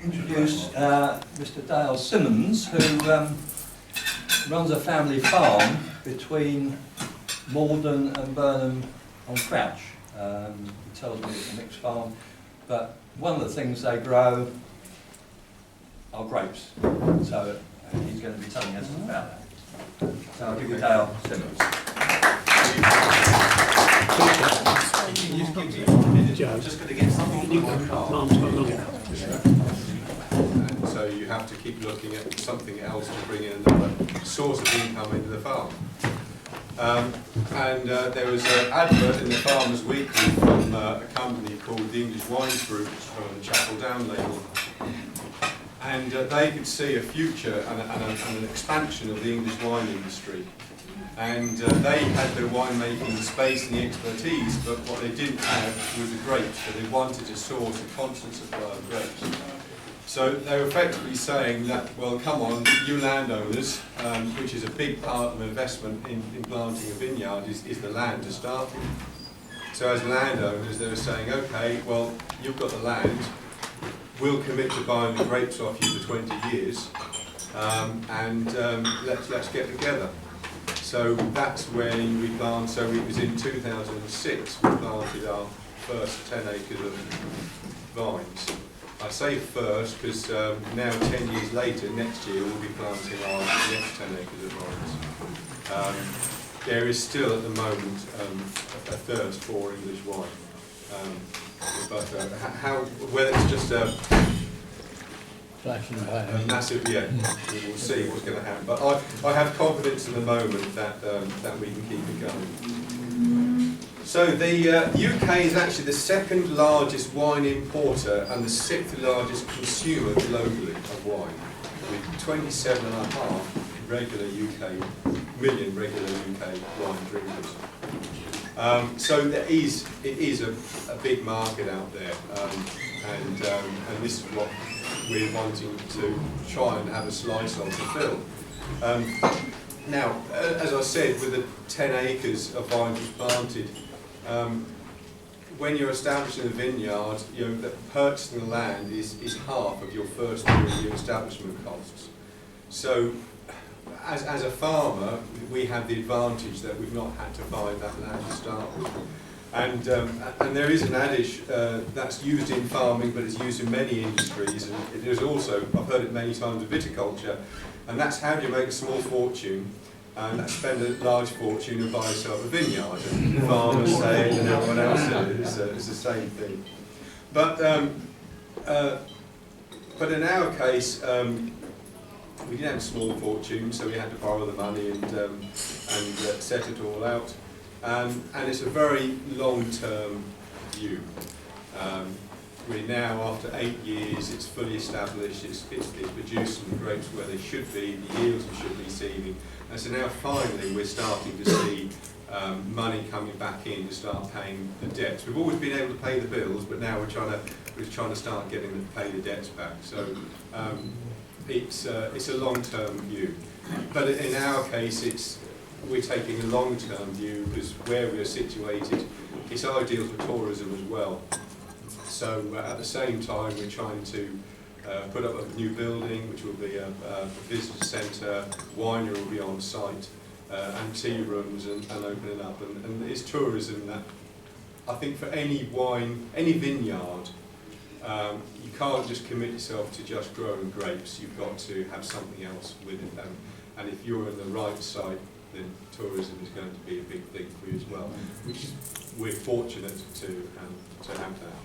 introduce Mr. Dale Symons, who runs a family farm between Malden and Burnham on Crouch. He tells me it's a mixed farm, but one of the things they grow are grapes. So he's going to be telling us about that. So I'll give you Dale Symons. Can you just give me 1 minute? I'm just going to get something in my car. So you have to keep looking at something else to bring in another source of income into the farm. There was an advert in the Farmers Weekly from a company called the English Wines Group from Chapel Down label. And they could see a future and an expansion of the English wine industry. And they had the winemaking space and the expertise, but what they didn't have was the grapes. So they wanted to source a constant supply of grapes. So they were effectively saying that, well, come on, you landowners, which is a big part of investment in planting a vineyard, is the land to start with. So as landowners, they were saying, okay, well, you've got the land, we'll commit to buying the grapes off you for 20 years, let's get together. So that's when we planted, so it was in 2006 we planted our first 10 acres of vines. I say first because now 10 years later, next year, we'll be planting our next 10 acres of vines. There is still at the moment a thirst for English wine. Whether it's just a massive, we'll see what's going to happen. But I have confidence in the moment that we can keep it going. So the UK is actually the second largest wine importer and the 6th largest consumer globally of wine, with 27.5 million regular UK wine drinkers. So it is a big market out there, and this is what we're wanting to try and have a slice of to fill. Now, as I said, with the 10 acres of vines we've planted, when you're establishing a vineyard, the purchasing the land is half of your first year of your establishment costs. So, as a farmer, we have the advantage that we've not had to buy that land to start with. And there is an adage that's used in farming, but it's used in many industries. And it is also, I've heard it many times in viticulture, and that's how do you make a small fortune and spend a large fortune and buy yourself a vineyard. And farmers say it and everyone else says it's the same thing. But in our case, we didn't have a small fortune, so we had to borrow the money and set it all out. And it's a very long-term view. We're now, after 8 years, it's fully established, it's producing the grapes where they should be, the yields we should be receiving. And so now finally we're starting to see money coming back in to start paying the debts. We've always been able to pay the bills, but now we're trying to start getting them to pay the debts back. So it's a long-term view. But in our case, we're taking a long-term view because where we're situated, it's ideal for tourism as well. So at the same time, we're trying to put up a new building, which will be a visitor centre, winery will be on site, and tea rooms and opening up. And it's tourism that, I think for any vineyard, you can't just commit yourself to just growing grapes, you've got to have something else with it. And if you're in the right site, then tourism is going to be a big thing for you as well, which we're fortunate to have that.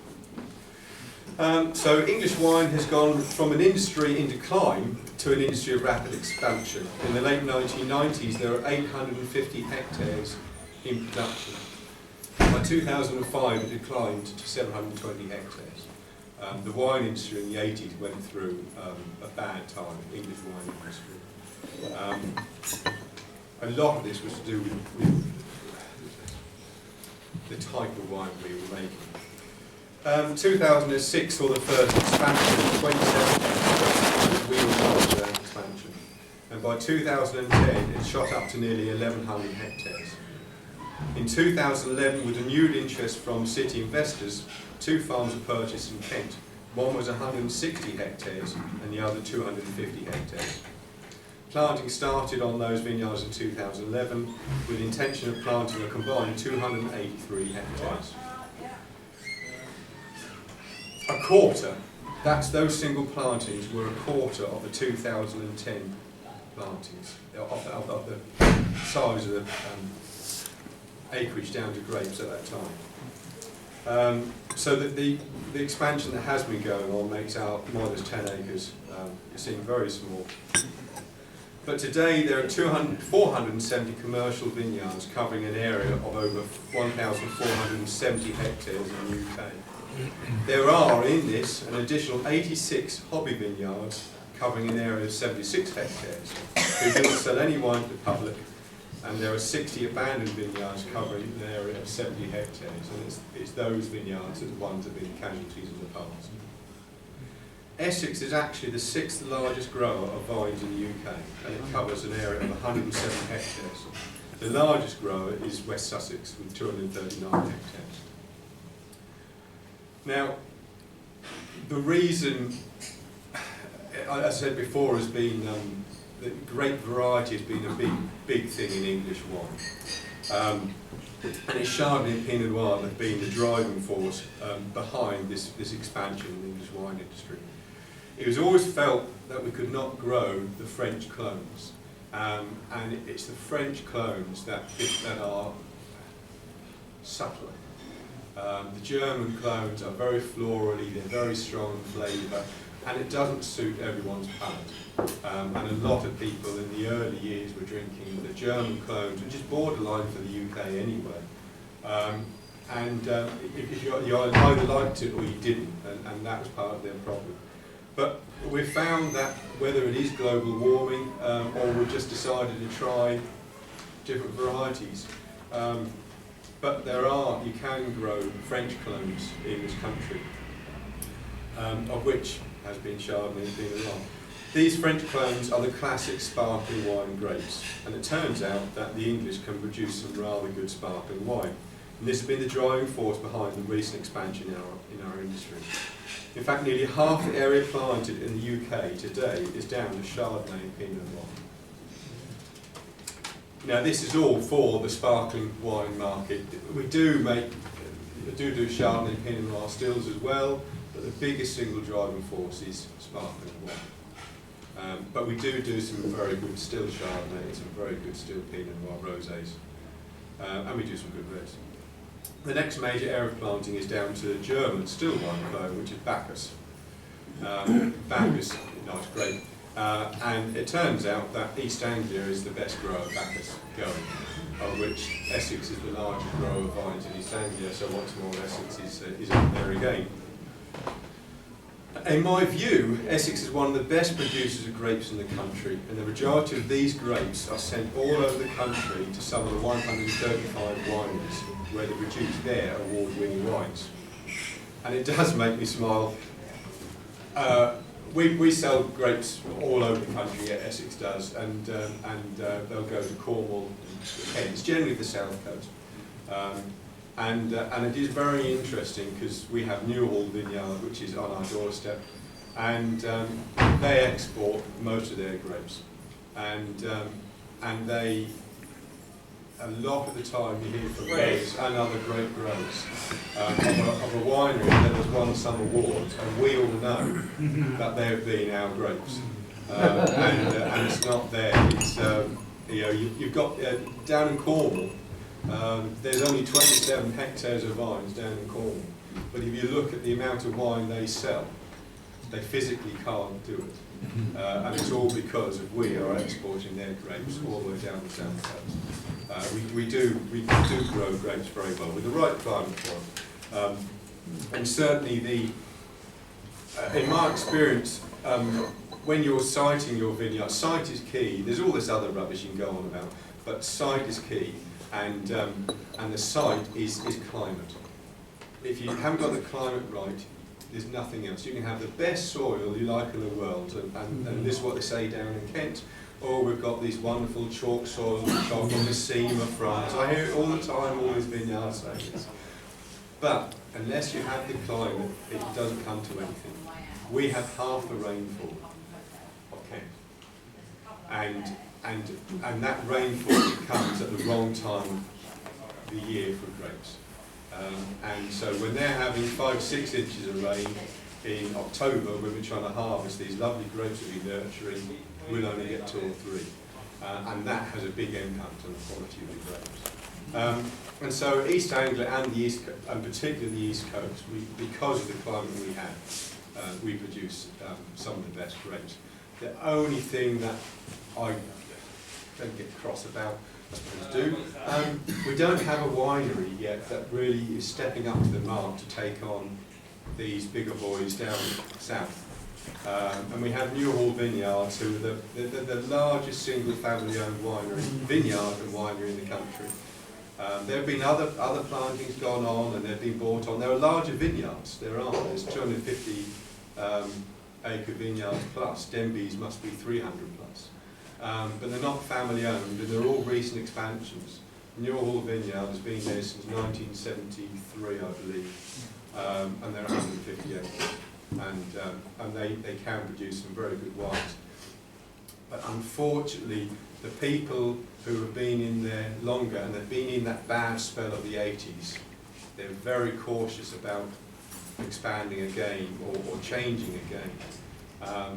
So English wine has gone from an industry in decline to an industry of rapid expansion. In the late 1990s, there were 850 hectares in production. By 2005, it declined to 720 hectares. The wine industry in the 80s went through a bad time, the English wine industry. A lot of this was to do with the type of wine we were making. 2006 saw the first expansion, 27 wheel expansion, and by 2010 it shot up to nearly 1,100 hectares. In 2011, with renewed interest from city investors, 2 farms were purchased in Kent, One was 160 hectares and the other 250 hectares. Planting started on those vineyards in 2011 with the intention of planting a combined 283 hectares. A quarter, those single plantings were a quarter of the 2010 plantings, of the size of the acreage down to grapes at that time. So that the expansion that has been going on makes our modest 10 acres seem very small. But today there are 470 commercial vineyards covering an area of over 1,470 hectares in the UK. There are in this an additional 86 hobby vineyards covering an area of 76 hectares who do not sell any wine to the public, and there are 60 abandoned vineyards covering an area of 70 hectares, and it's those vineyards that are the ones that have been casualties in the past. Essex is actually the 6th largest grower of vines in the UK, and it covers an area of 107 hectares. The largest grower is West Sussex with 239 hectares. Now, the reason, as I said before, has been that grape variety has been a big thing in English wine. And it's Chardonnay and Pinot Noir that have been the driving force behind this expansion in the English wine industry. It was always felt that we could not grow the French clones, and it's the French clones that are subtler. The German clones are very florally, they're very strong in flavour, and it doesn't suit everyone's palate. And a lot of people in the early years were drinking the German clones, which is borderline for the UK anyway. If you either liked it or you didn't, and that was part of their problem. But we found that whether it is global warming or we've just decided to try different varieties, but you can grow French clones in this country, of which has been Chardonnay and Pinot Noir. These French clones are the classic sparkling wine grapes, and it turns out that the English can produce some rather good sparkling wine. And this has been the driving force behind the recent expansion in our industry. In fact, nearly half the area planted in the UK today is down to Chardonnay and Pinot Noir. Now, this is all for the sparkling wine market. We do Chardonnay and Pinot Noir stills as well, but the biggest single driving force is sparkling wine. But we do some very good still Chardonnay and some very good still Pinot Noir rosés, and we do some good reds. The next major area of planting is down to the German still wine clone, which is Bacchus. Bacchus, nice grape. And it turns out that East Anglia is the best grower of Bacchus going, of which Essex is the largest grower of vines in East Anglia, so once more Essex is up there again. In my view, Essex is one of the best producers of grapes in the country, and the majority of these grapes are sent all over the country to some of the 135 wineries where they produce their award-winning wines. And it does make me smile. We sell grapes all over the country, Essex does, and they'll go to Cornwall, Kent, it's generally the south coast. And it is very interesting because we have Newhall Vineyard, which is on our doorstep, and they export most of their grapes, and they, a lot of the time you hear from those and other grape growers of a winery that has won some awards, and we all know that they have been our grapes, and it's not there. It's you've got down in Cornwall. There's only 27 hectares of vines down in Cornwall, but if you look at the amount of wine they sell, they physically can't do it. And it's all because we are exporting their grapes all the way down the south coast. We do grow grapes very well with the right climate for them. And certainly in my experience, when you're siting your vineyard, site is key. There's all this other rubbish you can go on about, but site is key. And the site is climate. If you haven't got the climate right, there's nothing else. You can have the best soil you like in the world, and this is what they say down in Kent. Oh, we've got these wonderful chalk soils which are from the Symons of France. I hear it all the time, all these vineyards say this. But unless you have the climate, it doesn't come to anything. We have half the rainfall of Kent, and that rainfall comes at the wrong time of the year for grapes. And so when they're having 5-6 inches of rain in October, when we're trying to harvest these lovely grapes that we're nurturing, we'll only get 2 or 3. And that has a big impact on the quality of the grapes. And so East Anglia and the East, and particularly the East Coast, because of the climate we have, we produce some of the best grapes. The only thing that I don't get cross about, I suppose do, we don't have a winery yet that really is stepping up to the mark to take on these bigger boys down south. And we have Newhall Vineyards, who are the largest single family-owned vineyard and winery in the country. There have been other plantings gone on, and they've been bought on. There are larger vineyards. There's 250 acre vineyards plus. Denbies must be 300 plus. But they're not family owned, and they're all recent expansions. Newhall Vineyard has been there since 1973, I believe, and they're 150 acres, and they can produce some very good wines. But unfortunately, the people who have been in there longer, and they've been in that bad spell of the 80s, they're very cautious about expanding again or changing again.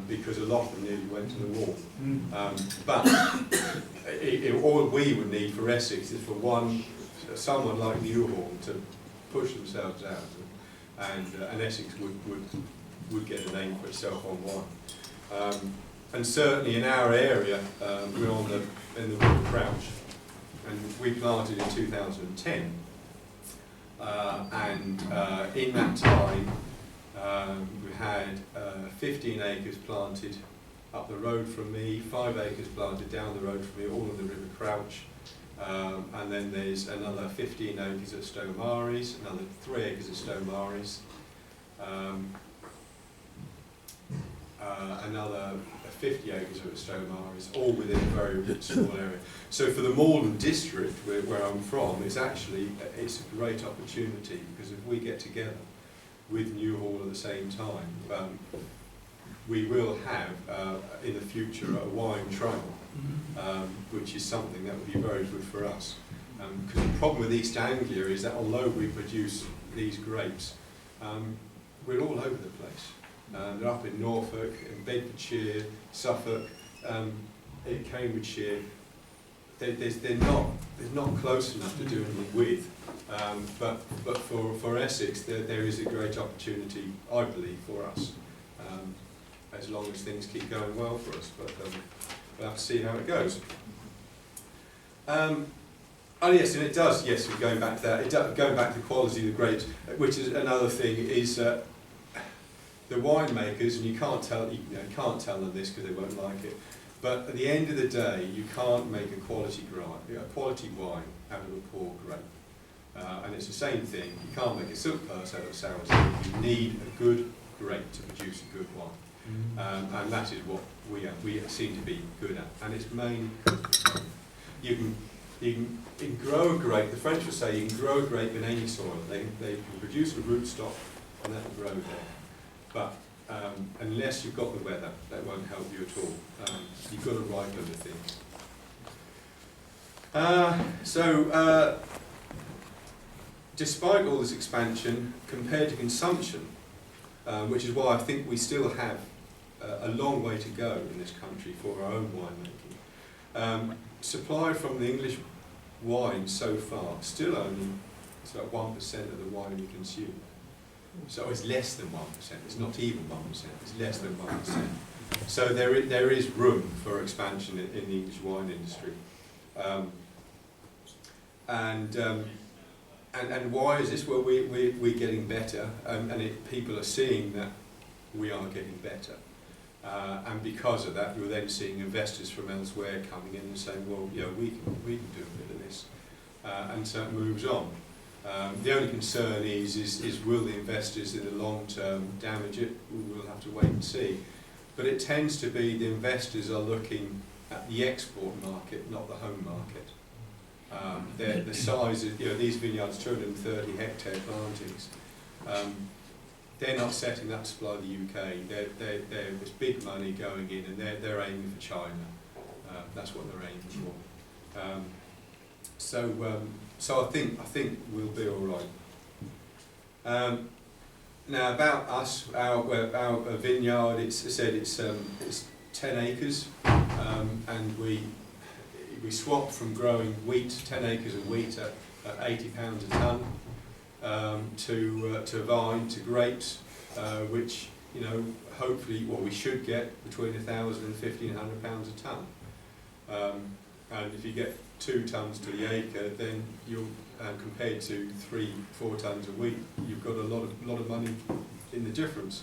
Because a lot of them nearly went to the wall. But all we would need for Essex is for someone like Newhall to push themselves out, and Essex would get a name for itself on wine. And certainly in our area, we're in the River Crouch, and we planted in 2010. In that time, we had 15 acres planted up the road from me, 5 acres planted down the road from me, all in the River Crouch, and then there's another 15 acres at Stomaris, another 3 acres at Stomaris, another 50 acres at Stomaris, all within a very small area. So for the Malden district, where I'm from, it's a great opportunity, because if we get together with Newhall at the same time, we will have in the future a wine trail, which is something that would be very good for us. Because the problem with East Anglia is that although we produce these grapes, we're all over the place. They're up in Norfolk, in Bedfordshire, Suffolk, in Cambridgeshire. They're not close enough to do anything with. But for Essex, there is a great opportunity, I believe, for us, as long as things keep going well for us. But we'll have to see how it goes. Oh yes, and it does. Yes, we're going back to that. Going back to the quality of the grapes, which is another thing, is the winemakers, and you can't tell them this because they won't like it. But at the end of the day, you can't make a quality wine out of a poor grape. And it's the same thing. You can't make a silk purse out of sour tea. You need a good grape to produce a good wine. And that is what we seem to be good at. And it's mainly you can grow a grape. The French would say you can grow a grape in any soil. They can produce a rootstock and that will grow there. But unless you've got the weather, that won't help you at all. You've got to ripen the things. Despite all this expansion, compared to consumption, which is why I think we still have a long way to go in this country for our own winemaking, supply from the English wine so far still only it's about 1% of the wine we consume. So it's less than 1%. It's not even 1%. It's less than 1%. So there is room for expansion in the English wine industry. And why is this? Well, we're getting better, and people are seeing that we are getting better. And because of that, you're then seeing investors from elsewhere coming in and saying, well, you know, we can do a bit of this. And so it moves on. The only concern is will the investors in the long term damage it? We will have to wait and see. But it tends to be the investors are looking at the export market, not the home market. The size of, these vineyards, 230 hectare plantings, they're not setting that to supply the UK. There's big money going in, and they're aiming for China. That's what they're aiming for. So I think we'll be all right. Now about us, our vineyard, it's 10 acres, and we swapped from growing wheat, 10 acres of wheat at £80 a tonne, to vine, to grapes, which hopefully, we should get between £1,000 and £1,500 a tonne. And if you get 2 tonnes to the acre, then you'll compared to 3-4 tonnes of wheat, you've got a lot of money in the difference.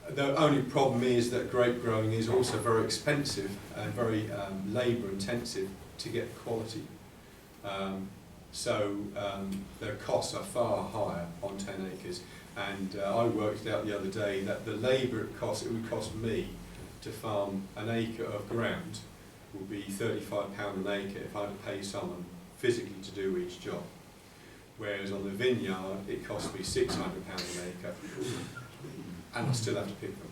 The only problem is that grape growing is also very expensive and very labour intensive to get quality. So the costs are far higher on 10 acres. And I worked out the other day that the labour it would cost me to farm an acre of ground would be £35 an acre if I had to pay someone physically to do each job. Whereas on the vineyard, it cost me £600 an acre, and I still have to pick them.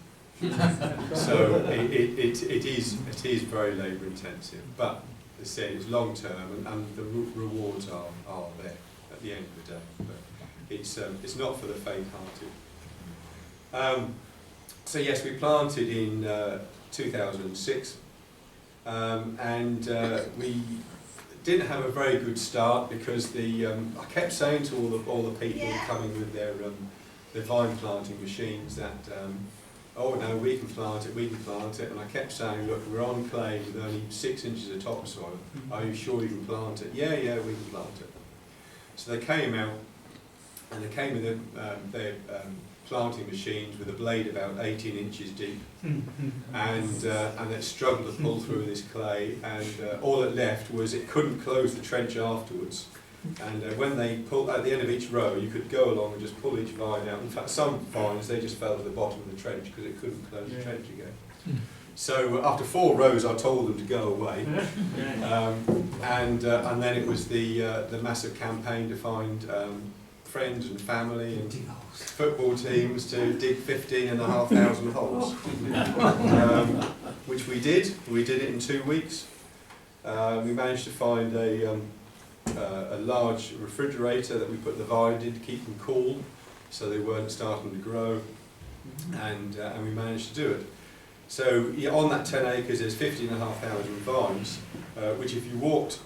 So it is very labour intensive, but as I said, it's long term, and the rewards are there at the end of the day. But it's not for the faint-hearted. So yes, we planted in 2006, and we didn't have a very good start because I kept saying to all the people coming with their vine planting machines that oh no, we can plant it, and I kept saying, look, we're on clay with only 6 inches of topsoil. Are you sure you can plant it? Yeah, we can plant it. So they came out, and they came with their planting machines with a blade about 18 inches deep, and it struggled to pull through this clay, and all it left was it couldn't close the trench afterwards. And when they pulled at the end of each row, you could go along and just pull each vine out. In fact, some vines, they just fell to the bottom of the trench because it couldn't close the trench again. So after 4 rows, I told them to go away, and then it was the massive campaign to find friends and family and football teams to dig 15,500 holes, which we did. We did it in 2 weeks. We managed to find a large refrigerator that we put the vine in to keep them cool, so they weren't starting to grow, and we managed to do it. So on that 10 acres, there's 15,500 vines, which if you walked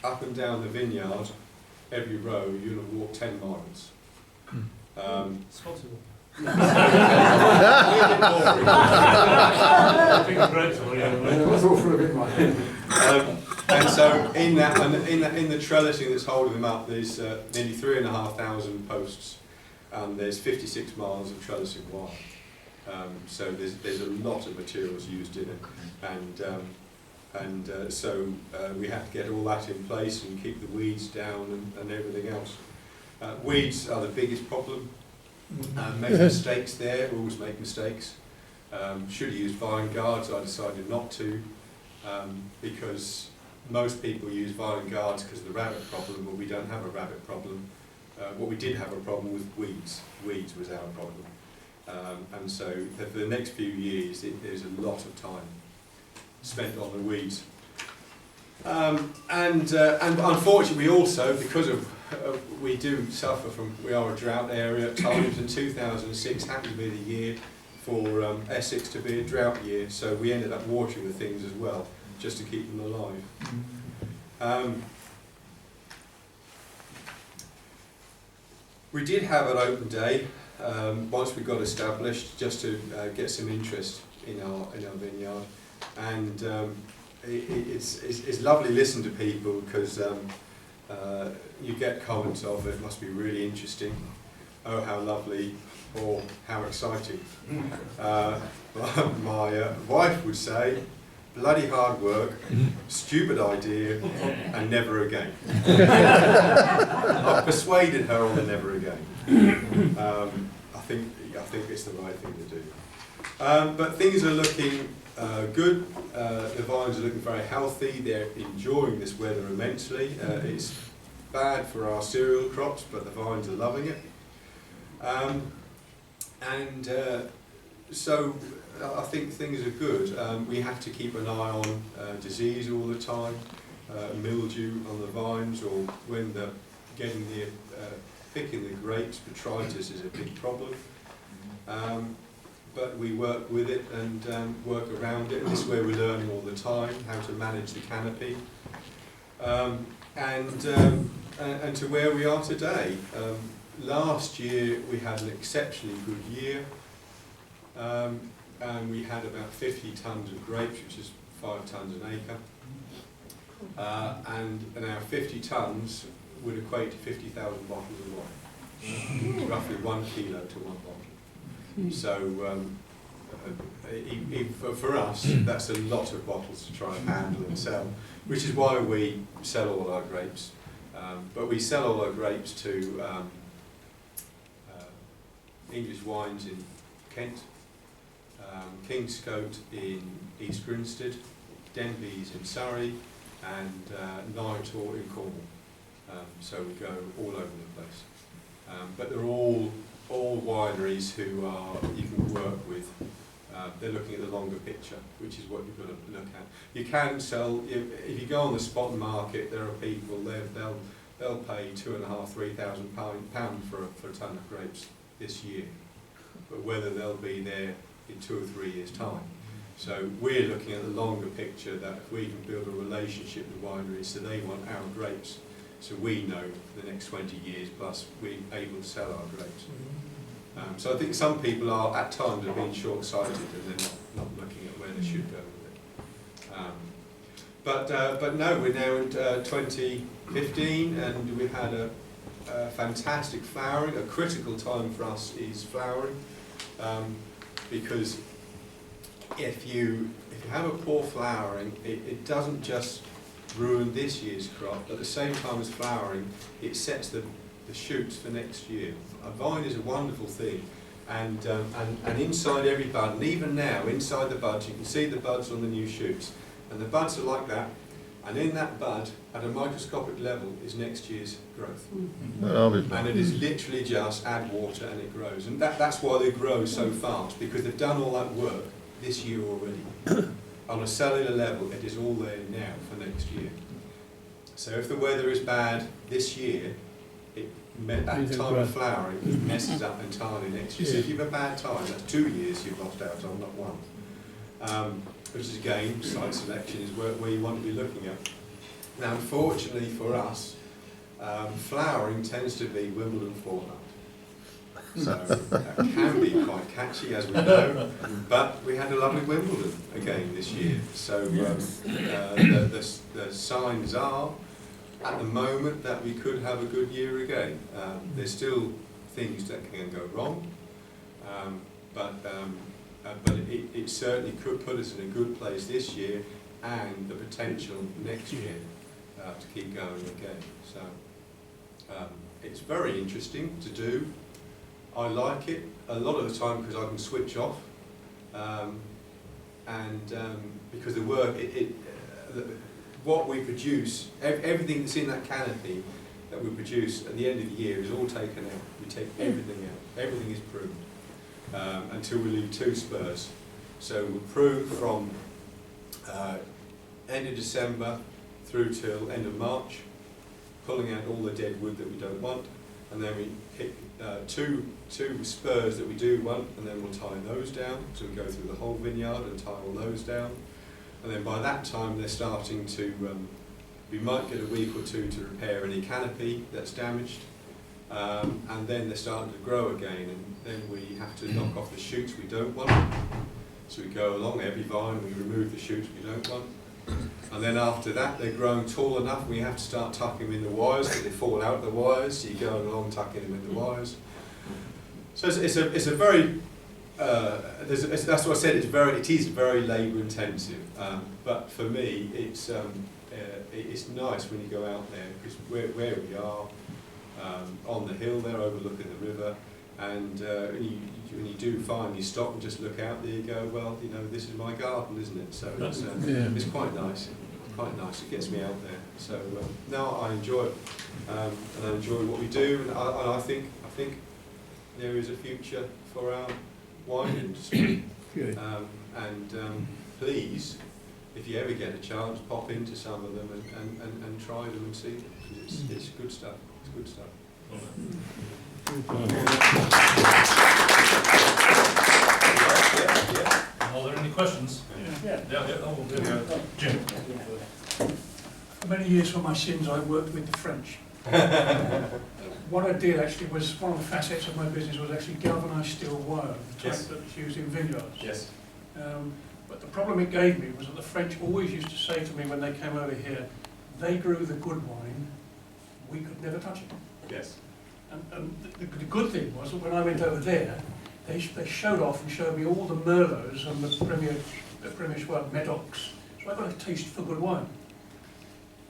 up and down the vineyard, every row, you'll have walked 10 miles. It's possible. And so in the trellising that's holding them up, there's nearly 3,500 posts, and there's 56 miles of trellising wire. So there's a lot of materials used in it, and so we had to get all that in place and keep the weeds down and everything else. Weeds are the biggest problem. Make mistakes there, we always make mistakes. Should have used vine guards, I decided not to, because most people use vine guards because of the rabbit problem, but we don't have a rabbit problem. What we did have a problem with weeds. Weeds was our problem. And so for the next few years, there's a lot of time spent on the weeds. And unfortunately also, because of we do suffer from, we are a drought area at times, and 2006 happened to be the year for Essex to be a drought year, so we ended up watering the things as well, just to keep them alive. We did have an open day once we got established, just to get some interest in our vineyard, and it's lovely to listen to people, because you get comments of, it must be really interesting, oh how lovely, or how exciting. My wife would say, bloody hard work, stupid idea, and never again. I've persuaded her on the never again. I think it's the right thing to do. But things are looking good. The vines are looking very healthy. They're enjoying this weather immensely. It's bad for our cereal crops, but the vines are loving it. So I think things are good. We have to keep an eye on disease all the time, mildew on the vines, or when they're getting the picking the grapes, botrytis is a big problem. But we work with it and work around it, and this is where we're learning all the time how to manage the canopy. And to where we are today. Last year we had an exceptionally good year, and we had about 50 tonnes of grapes, which is 5 tonnes an acre. And our 50 tonnes would equate to 50,000 bottles of wine, roughly 1 kilo to 1 bottle. So for us, that's a lot of bottles to try and handle and sell, which is why we sell all our grapes. But we sell all our grapes to English Wines in Kent, Kingscote in East Grinstead, Denby's in Surrey, and Nitor in Cornwall. So we go all over the place. But they're all wineries who you can work with. They're looking at the longer picture, which is what you've got to look at. You can sell, if you go on the spot market, there are people, they'll pay £2,500–3,000 for a tonne of grapes this year, but whether they'll be there in 2 or 3 years' time. So we're looking at the longer picture, that if we can build a relationship with wineries, so they want our grapes, so we know for the next 20 years plus we're able to sell our grapes. So I think some people are at times have been short-sighted and they're not looking at where they should go with it. But no, we're now in 2015 and we've had a fantastic flowering. A critical time for us is flowering, because if you have a poor flowering, it doesn't just ruin this year's crop. At the same time as flowering, it sets the shoots for next year. A vine is a wonderful thing, and inside every bud, and even now inside the buds, you can see the buds on the new shoots, and the buds are like that. And in that bud, at a microscopic level, is next year's growth. And it is literally just add water and it grows. And that's why they grow so fast, because they've done all that work this year already. On a cellular level, it is all there now for next year. So if the weather is bad this year, that time of flowering messes up entirely next year. So if you have a bad time, that's 2 years you've lost out on, not one. Which is again, site selection is where you want to be looking at. Now unfortunately for us, flowering tends to be Wimbledon fortnight. So that can be quite catchy, as we know, but we had a lovely Wimbledon again this year. So the signs are, at the moment, that we could have a good year again. There's still things that can go wrong, but it certainly could put us in a good place this year, and the potential next year to keep going again. So it's very interesting to do. I like it a lot of the time because I can switch off, and because the work, what we produce, everything that's in that canopy that we produce at the end of the year is all taken out. We take everything out. Everything is pruned until we leave 2 spurs. So we prune from end of December through till end of March, pulling out all the dead wood that we don't want, and then we pick two spurs that we do want, and then we'll tie those down. So we go through the whole vineyard and tie all those down. And then by that time they're starting to, we might get a week or 2 to repair any canopy that's damaged, and then they're starting to grow again, and then we have to knock off the shoots we don't want. So we go along every vine, we remove the shoots we don't want, and then after that they're growing tall enough, we have to start tucking them in the wires because they fall out of the wires, so you're going along tucking them in the wires. So it's a very, that's what I said, it is very labour intensive, but for me it's nice when you go out there, because where we are, on the hill there overlooking the river, And when you do find, you stop and just look out there, you go, well, you know, this is my garden, isn't it? So it's quite nice. Quite nice. It gets me out there. So now I enjoy it, and I enjoy what we do, and I think there is a future for our wine industry. Good. Please, if you ever get a chance, pop into some of them and try them and see them, because it's good stuff. It's good stuff. Are there any questions? Yeah. Oh, there we go. Jim. For many years for my sins, I worked with the French. What I did actually was, one of the facets of my business was actually galvanised steel wire, the type Yes. that's used in vineyards. Yes. But the problem it gave me was that the French always used to say to me when they came over here, they grew the good wine, we could never touch it. Yes. And the good thing was that when I went over there, they showed off and showed me all the Merlots and the Premier Medocs. So I got a taste for good wine.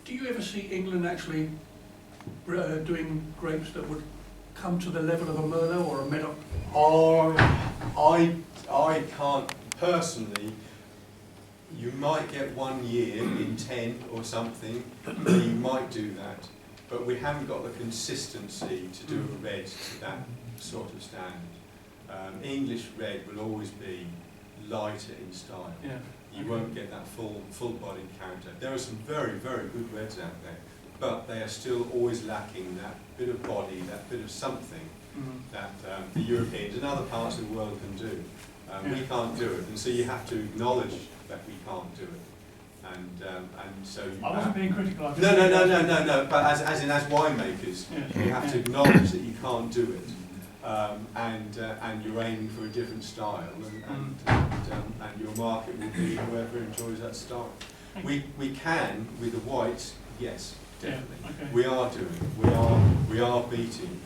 Do you ever see England actually doing grapes that would come to the level of a Merlot or a Medoc? I can't personally. You might get 1 year in 10 or something, where you might do that, but we haven't got the consistency to do a red to that sort of standard. English red will always be lighter in style. Yeah. You won't get that full-bodied character. There are some very, very good reds out there, but they are still always lacking that bit of body, that bit of something that the Europeans and other parts of the world can do. We can't do it, and so you have to acknowledge that we can't do it. And so you I wasn't being critical. no. But as winemakers, Yes. you have to acknowledge that you can't do it, and you're aiming for a different style, and your market will be whoever enjoys that style. We can with the whites, yes, definitely. Yeah, okay. We are doing. We are beating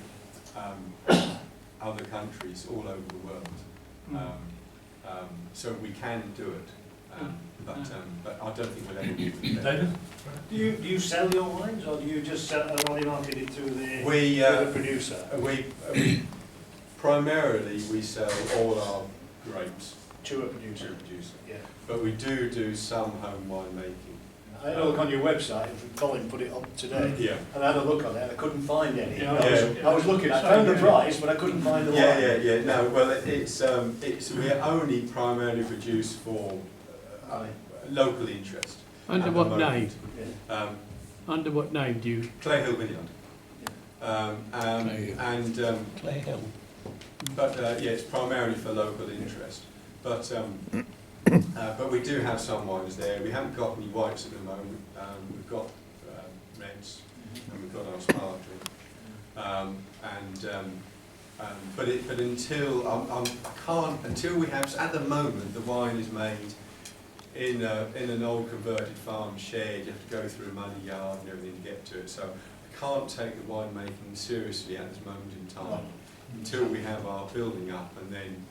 other countries all over the world. So we can do it. But I don't think we'll ever be able to do David? Do you sell your wines, or do you just only market it through the producer? We primarily we sell all our grapes To a producer. to a producer, Yeah. but we do some home winemaking. I had a look on your website, Colin put it up today, Yeah. and I had a look on it, and I couldn't find any. Yeah. I was looking, I found the price, but I couldn't find the wine. Yeah. No, well, it's we're only primarily produced for local interest. Under at the what moment. name? Yeah. Under what name do you? Clay Hill Vineyard. Clay Hill. And Clay Hill. but yeah, it's primarily for local interest. But we do have some wines there. We haven't got any whites at the moment. We've got reds and we've got our sparkling. But until we have, at the moment, the wine is made in an old converted farm shed. You have to go through a muddy yard and everything to get to it. So I can't take the winemaking seriously at this moment in time until we have our building up, and then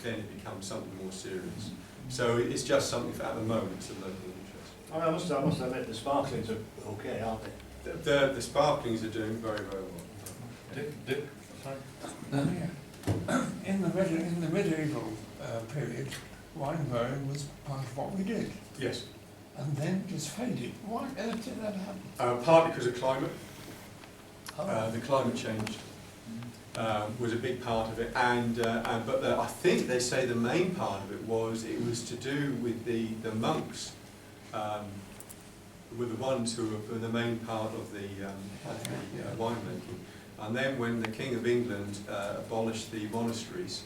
it becomes something more serious. So it's just something for, at the moment, it's a local interest. I must admit the sparklings are okay, aren't they? The sparklings are doing very, very well. Dick? In the medieval period, wine growing was part of what we did, Yes. and then just faded. Why on earth did that happen? Partly because of climate. Oh. The climate change was a big part of it, but I think they say the main part of it was to do with the monks, were the ones who were the main part of the winemaking. And then when the King of England abolished the monasteries,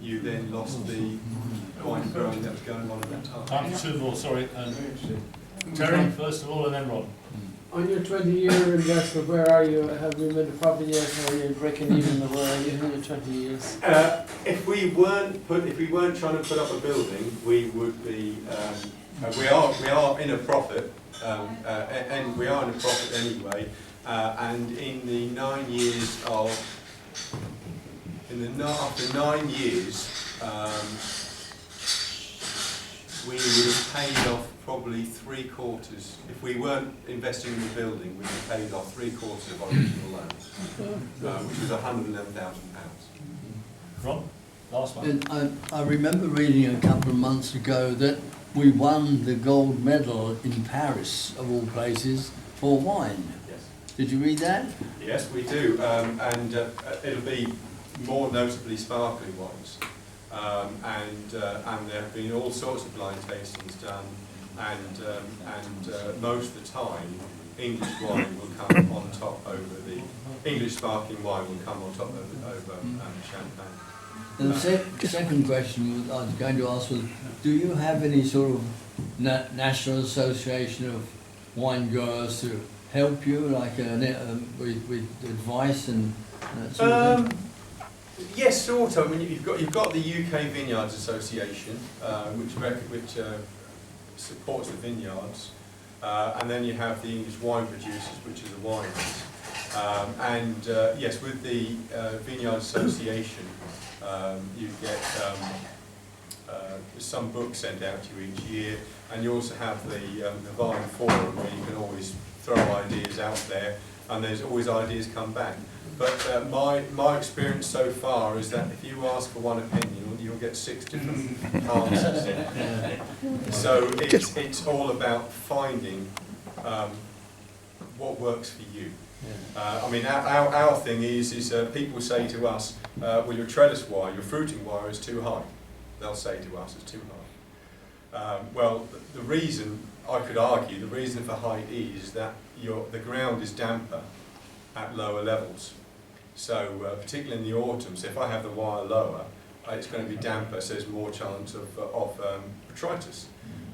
you then lost the wine growing that was going on at that time. Time for two more, sorry. Terry, first of all, and then Ron. On your 20-year investment, where are you? Have you made a profit yet, or are you breaking even, or where are you in your 20 years? If we weren't trying to put up a building, we would be. We are in a profit, and we are in a profit anyway. And in the 9 years after 9 years, we would have paid off probably 3/4. If we weren't investing in the building, we'd have paid off 3/4 of our original loan, which was £111,000. Ron, last one. And I remember reading a couple of months ago that we won the gold medal in Paris, of all places, for wine. Yes. Did you read that? Yes, we do, and it'll be more notably sparkling wines. And there have been all sorts of blind tastings done, and most of the time, English wine will come on top over the English sparkling wine will come on top over champagne. And the second question I was going to ask was, do you have any sort of national association of wine growers to help you, like with advice and that sort of thing? Yes, sort of. I mean, you've got the UK Vineyards Association, which supports the vineyards, and then you have the English wine producers, which are the wineries. Yes, with the Vineyards Association, you get some books sent out to you each year, and you also have the Vine Forum, where you can always throw ideas out there, and there's always ideas come back. But my experience so far is that if you ask for one opinion, you'll get 6 different answers. So it's all about finding what works for you. I mean, our thing is people say to us, well, your trellis wire, your fruiting wire is too high. They'll say to us it's too high. Well, the reason, I could argue, the reason for height is that the ground is damper at lower levels. So particularly in the autumn, so if I have the wire lower, it's going to be damper, so there's more chance of botrytis.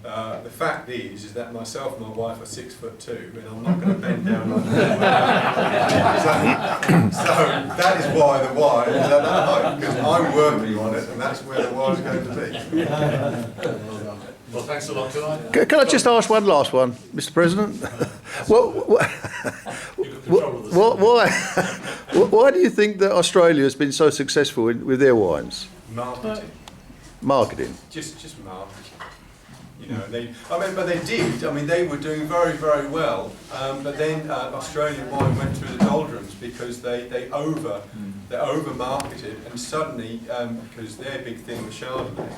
The fact is that myself and my wife are 6'2", and I'm not going to bend down on so that is why the wire is at that height, because I'm working on it, and that's where the wire is going to be. Well, thanks a lot tonight. Can I just ask one last one, Mr. President? Why do you think that Australia has been so successful with their wines? Marketing. Marketing. Just marketing. You know, but they did. I mean, they were doing very, very well. But then Australian wine went through the doldrums because they over marketed, and suddenly because their big thing was Chardonnay,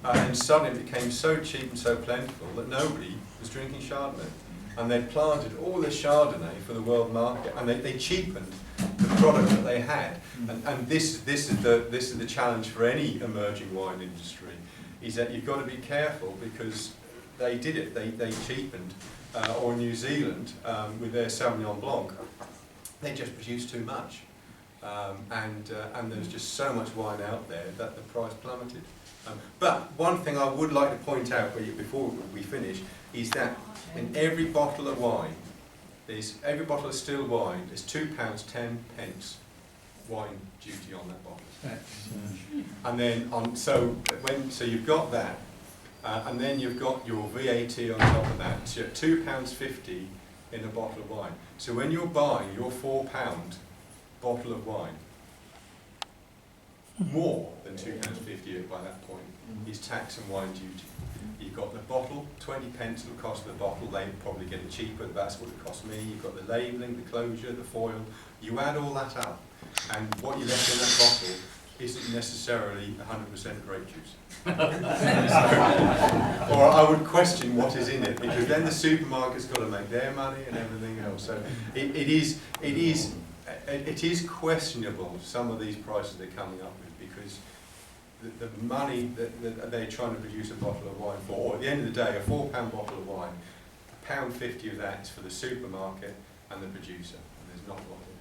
and suddenly it became so cheap and so plentiful that nobody was drinking Chardonnay, and they planted all their Chardonnay for the world market, and they cheapened the product that they had. And this is the challenge for any emerging wine industry. Is that you've got to be careful, because they did it. They cheapened, or New Zealand with their Sauvignon Blanc, they just produced too much, and there's just so much wine out there that the price plummeted. But one thing I would like to point out before we finish is that in every bottle of wine, every bottle of still wine, there's £2.10 wine duty on that bottle. And then so you've got that, and then you've got your VAT on top of that. So you're at £2.50 in a bottle of wine. So when you're buying your £4 bottle of wine, more than £2.50 by that point is tax and wine duty. You've got the bottle, 20p will cost the bottle. They probably get it cheaper. That's what it cost me. You've got the labelling, the closure, the foil. You add all that up, and what you left in that bottle isn't necessarily 100% grape juice. Or I would question what is in it, because then the supermarket's got to make their money and everything else. So it is questionable, some of these prices they're coming up with, because the money that they're trying to produce a bottle of wine for, or at the end of the day, a £4 bottle of wine, £1.50 of that is for the supermarket and the producer, and there's not a lot in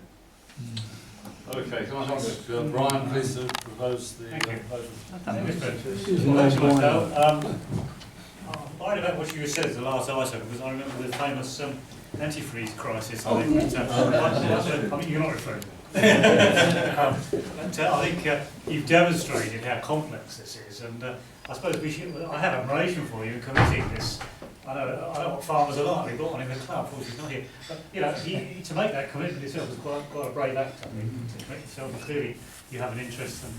it. Okay, can I ask Brian, please, to propose the proposal? I remember what you said as the last item, because I remember the famous antifreeze crisis. I mean, you're not referring to it. But I think you've demonstrated how complex this is, and I suppose I have admiration for you in committing this. I know what farmers are like. We've got one in the club, of course he's not here. But to make that commitment itself is quite a brave act. I mean, to commit yourself. Clearly, you have an interest, and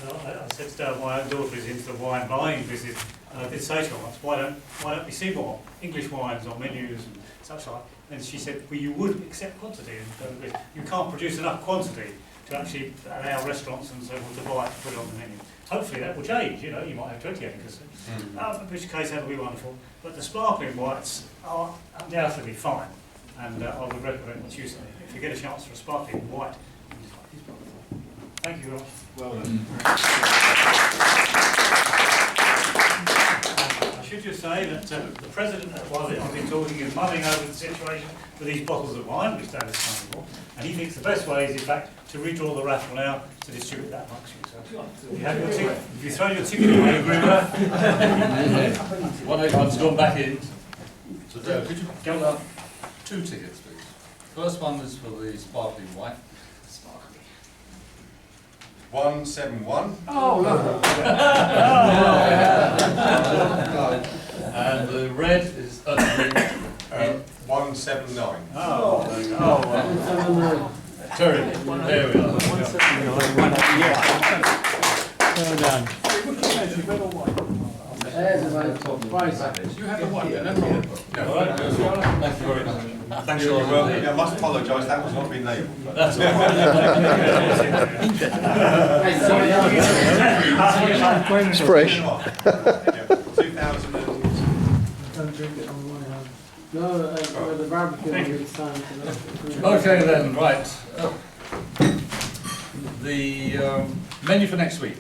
I said to my own daughter is into the wine buying business, and I did say to her once, why don't we see more English wines on menus and such like? And she said, well, you would accept quantity, and you can't produce enough quantity to actually allow restaurants and so forth to buy it to put it on the menu. Hopefully that will change, you know, you might have 20 acres, in which case that will be wonderful. But the sparkling whites are undoubtedly fine, and I would recommend what you say. If you get a chance for a sparkling white, thank you very much. Well done. I should just say that the President, while I've been talking, is mulling over the situation for these bottles of wine, which Dad is coming for, and he thinks the best way is, in fact, to redraw the raffle now to distribute that amongst you. So, if you have your ticket, if you throw your ticket away, agree with that? 181's gone back in. So Dale, could you Go pull up 2 tickets, please? First one is for the sparkling white. 171. Oh, lovely. And the red is 179. Terry, there we are. Well done. There's a price. You have the one, then, no problem. All right, thank you very much. Thanks, You're welcome. I must apologise, that was not been labelled. That's all right. It's fresh. 2000 Don't drink it on the way home. No, the barbecue next time. Okay then, right. The menu for next week.